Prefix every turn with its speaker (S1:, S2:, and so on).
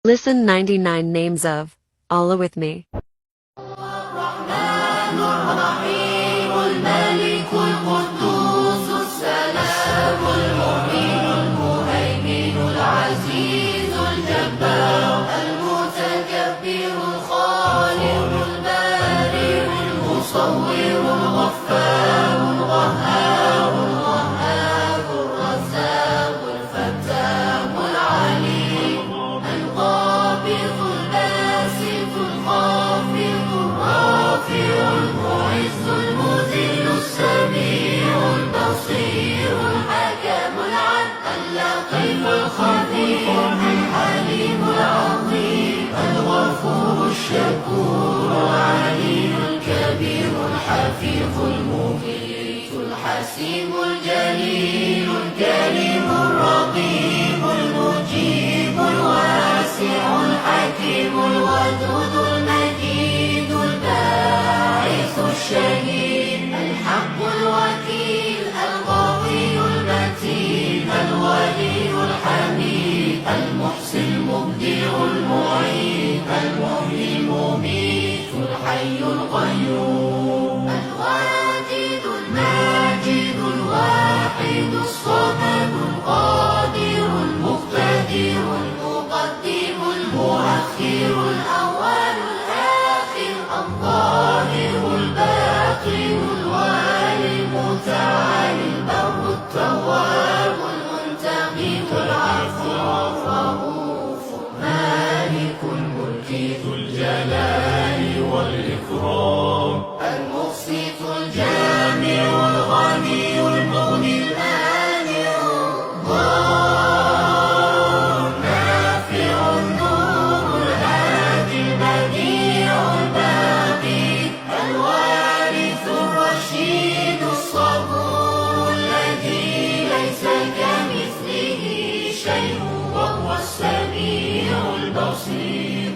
S1: Listen 99 names of Allah with me.
S2: الرحمن الرحيم الملك القدوس السلام المؤمن المهيمن العزيز الجبار المتكبر الخالق البارئ المصور الغفار القهار الوهاب الرزاق الفتاح العليم القابض الباسط الخافض الرافع المعز المذل السميع البصير الحكم العدل اللطيف الخبير الحليم العظيم الغفور الشكور العلي الكبير الحفيظ المقيت الحسيب الجليل الكريم الرقيب المجيب الواسع الحكيم الودود المجيد الباعث الشهيد الحق الوكيل القوي المتين الولي الحميد المحسن المبدع المعيد المحيي المميت الحي القيوم الواجد الماجد الواحد الصمد القادر المقتدر المقدم المؤخر الأول الآخر الظاهر الباطن الوالي المتعالي البر التواب المنتقم العفو الرؤوف مالك الملك ذو الجلال والإكرام المقسط الجامع الغني المغني المانع الضار النافع النور الهادي البديع الباقي الوارث الرشيد الصبور الذي ليس كمثله شيء وهو السميع البصير.